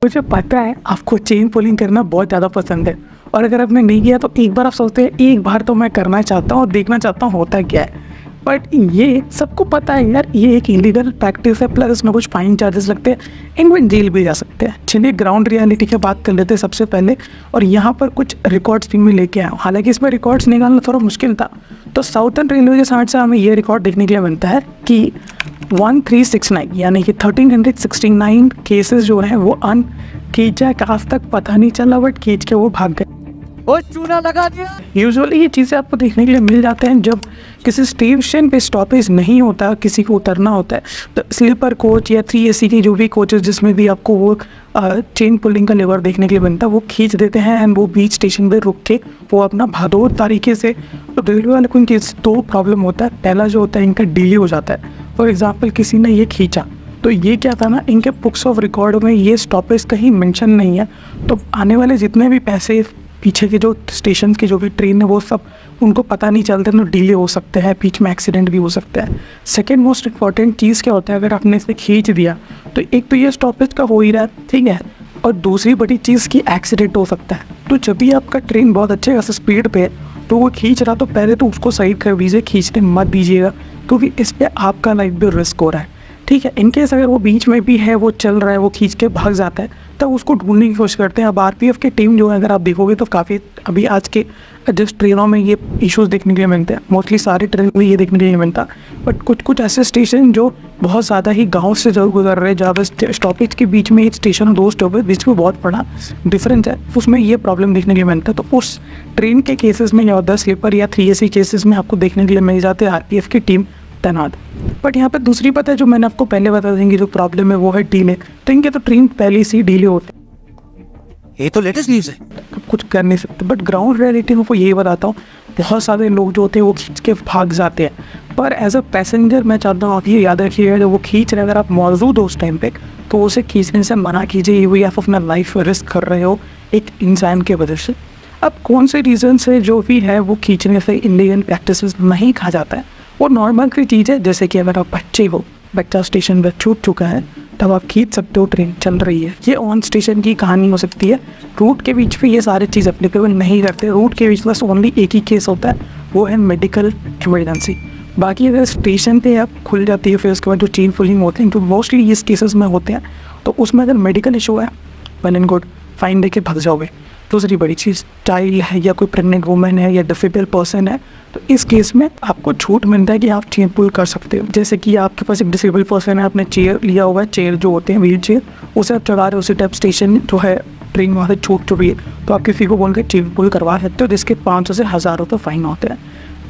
मुझे पता है आपको चेन पुलिंग करना बहुत ज़्यादा पसंद है, और अगर आपने नहीं किया तो एक बार आप सोचते हैं एक बार तो मैं करना चाहता हूँ और देखना चाहता हूँ होता क्या है। बट ये सबको पता है यार, ये एक इलीगल प्रैक्टिस है, प्लस इसमें कुछ फाइन चार्जेस लगते हैं, इनमें जेल भी जा सकते हैं। चलिए ग्राउंड रियलिटी की बात कर लेते हैं सबसे पहले, और यहाँ पर कुछ रिकॉर्ड्स भी मैं लेके आया हूँ। हालांकि इसमें रिकॉर्ड्स निकालना थोड़ा मुश्किल था, तो साउथर्न रेलवे के साइड से हमें ये रिकॉर्ड देखने के लिए मिलता है कि 1369 यानी कि 1369 केसेस जो हैं वो खींचा, आज तक पता नहीं चला, बट खींच के वो भाग गए और चूना लगा दिया। यूजुअली ये चीज़ें आपको देखने के लिए मिल जाते हैं जब किसी स्टेशन पे स्टॉपेज नहीं होता, किसी को उतरना होता है, तो स्लीपर कोच या 3 AC की जो भी कोचेस जिसमें भी आपको वो चेन पुलिंग का लेवर देखने के लिए बनता है, वो खींच देते हैं एंड वो बीच स्टेशन पे रुक के वो अपना बहादुर तरीके से। तो रेलवे वाले को इनकी 2 प्रॉब्लम होता है। पहला जो होता है इनका डिले हो जाता है। फॉर एग्जाम्पल किसी ने ये खींचा तो ये क्या था ना, इनके बुक्स ऑफ रिकॉर्ड में ये स्टॉपेज कहीं मेंशन नहीं है, तो आने वाले जितने भी पैसे पीछे के जो स्टेशन की जो भी ट्रेन है वो सब उनको पता नहीं चलता, तो डिले हो सकते हैं, बीच में एक्सीडेंट भी हो सकता है। सेकेंड मोस्ट इंपॉर्टेंट चीज़ क्या होता है, अगर आपने इसे खींच दिया तो एक तो ये स्टॉपेज का हो ही रहा है, ठीक है, और दूसरी बड़ी चीज़ की एक्सीडेंट हो सकता है। तो जब भी आपका ट्रेन बहुत अच्छे खासे स्पीड पे है तो वो खींच रहा, तो पहले तो उसको साइड कर दीजिए, खींचने मत दीजिएगा, क्योंकि इस पर आपका लाइफ भी रिस्क हो रहा है, ठीक है। इनकेस अगर वो बीच में भी है, वो चल रहा है, वो खींच के भाग जाता है, तब उसको ढूंढने की कोशिश करते हैं। अब RPF की टीम जो है, अगर आप देखोगे तो काफ़ी अभी आज के जिस ट्रेनों में ये इश्यूज़ देखने के लिए मिलते हैं, मोस्टली सारे ट्रेन में ये देखने के लिए मिलता, बट कुछ ऐसे स्टेशन जो बहुत ज़्यादा ही गांव से जरूर गुजर रहे हैं, जहाँ पर स्टॉपेज के बीच में एक स्टेशन और 2 स्टॉपेज बीच में बहुत बड़ा डिफरेंस है, उसमें ये प्रॉब्लम देखने के लिए मिलता है। तो उस ट्रेन के केसेस में या 10 स्लीपर या 3 AC केसेस में आपको देखने के लिए मिल जाते हैं RPF की टीम तैनात। बट यहाँ पर दूसरी बात है जो मैंने आपको पहले बता देंगे, जो प्रॉब्लम है वो है डिले। तो इनके तो ट्रेन पहले से ही डिले होते हैं, ये तो लेटेस्ट न्यूज़ है, कुछ कर नहीं सकते। बट ग्राउंड रियलिटी में यही बताता हूँ, बहुत सारे लोग जो होते हैं वो खींच के भाग जाते हैं, पर एज अ पैसेंजर मैं चाहता हूँ आप ये याद रखिएगा, जब वो खींच रहे हैं अगर आप मौजूद हो उस टाइम पे, तो उसे खींचने से मना कीजिए, ये आप अपना लाइफ रिस्क कर रहे हो एक इंसान के वजह से। अब कौन से रीज़न से जो भी है वो खींचने से इंडियन प्रैक्टिस नहीं कहा जाता है, वो नॉर्मल की चीज़ है। जैसे कि अगर आप बच्चे हो, बच्चा स्टेशन पर छूट चुका है, तब आप खींच सकते हो, ट्रेन चल रही है, ये ऑन स्टेशन की कहानी हो सकती है। रूट के बीच पे ये सारी चीज़ अप्लीकेबल नहीं करते, रूट के बीच बस ओनली एक ही केस होता है, वो है मेडिकल इमरजेंसी। बाकी अगर स्टेशन पे आप खुल जाती है, फिर उसके बाद जो चेन पुलिंग होते हैं, तो मोस्टली इस केसेस में होते हैं, तो उसमें अगर मेडिकल इशू है, well and good, fine they के भाग जाओगे। दूसरी बड़ी चीज़, चाइल्ड है या कोई प्रेग्नेंट वुमेन है या डिफेबल पर्सन है, तो इस केस में आपको छूट मिलता है कि आप चेन पुल कर सकते हो। जैसे कि आपके पास एक डिसेबल पर्सन है, आपने चेयर लिया हुआ है, चेयर जो होते हैं व्हील चेयर, उसे आप चला रहे हो, उसी टाइप स्टेशन जो है ट्रेन वहाँ से छूट चुकी है, तो आप किसी को बोल के चेन पुल करवा सकते हो, जिसके 500 से 1000 रुपये फाइन होते हैं।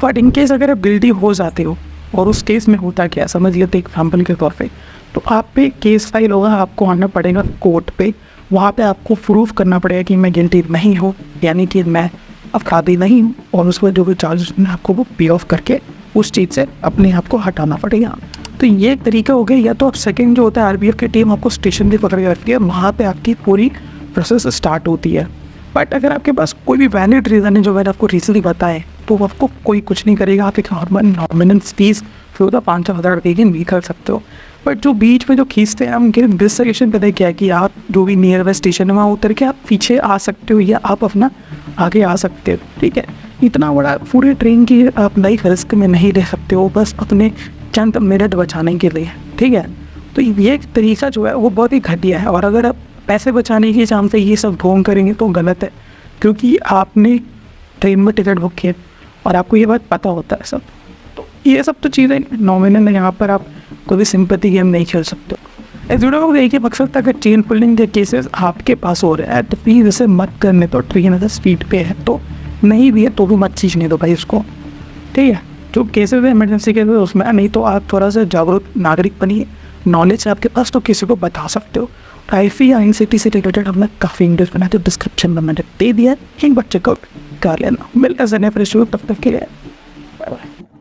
बट इन केस अगर आप गिल्टी हो जाते हो, और उस केस में होता क्या, समझ लेते एग्जाम्पल के तौर पर, तो आप पे केस फाइल होगा, आपको आना पड़ेगा कोर्ट पे, वहाँ पे आपको प्रूफ करना पड़ेगा कि मैं गिल्टी नहीं हूँ, यानी कि मैं अपराधी नहीं हूँ, और उसमें जो भी चार्जेस हैं आपको वो पे ऑफ करके उस चीज़ से अपने आप को हटाना पड़ेगा। तो ये एक तरीका हो गया। या तो आप सेकंड जो होता है, RPF की टीम आपको स्टेशन पे पकड़ के रखती है, वहाँ पे आपकी पूरी प्रोसेस स्टार्ट होती है। बट अगर आपके पास कोई भी वैलिड रीज़न है जो मैंने आपको रिसेंटली बताए, तो आपको कोई कुछ नहीं करेगा, आप एक नॉमिनल फीस फिर 5-1000 रुपये की भी कर सकते हो। बट जो बीच में जो खींचते हैं, उनके बेस्ट सजेशन पता है क्या है कि आप जो भी नियर बाय स्टेशन है वहाँ उतर के आप पीछे आ सकते हो, या आप अपना आगे आ सकते हो, ठीक है। इतना बड़ा पूरे ट्रेन की आप लाइफ रिस्क में नहीं रह सकते हो, बस अपने चंद मिनट बचाने के लिए, ठीक है। तो ये तरीका जो है वो बहुत ही घटिया है, और अगर आप पैसे बचाने के नाम से ये सब ढोंग करेंगे तो गलत है, क्योंकि आपने ट्रेन में टिकट बुक किया और आपको ये बात पता होता है सब। तो ये सब तो चीज़ें नॉमिनल है, यहाँ पर आप कोई भी सिंपैथी गेम नहीं खेल सकते हो। इस वीडियो को देखिए, मकसद था अगर चेन पुलिंग के केसेस आपके पास हो रहे हैं तो प्लीज़ इसे मत करने दो। ट्रेन अगर स्पीड पे है तो नहीं भी है तो भी मत खींचने दो भाई उसको, ठीक है। जो केसेस है इमरजेंसी केसेस उसमें, नहीं तो आप थोड़ा सा जागरूक नागरिक बनिए, नॉलेज है आपके पास तो किसी को बता सकते हो। IFE या INCT से रिलेटेड हमने काफ़ी वीडियोस बनाए थे, डिस्क्रिप्शन में मैंने दे दिया है, एक बार चेकआउट कर लेना। मिलते हैं नेक्स्ट वीडियो, तब तक के लिए बाय बाय।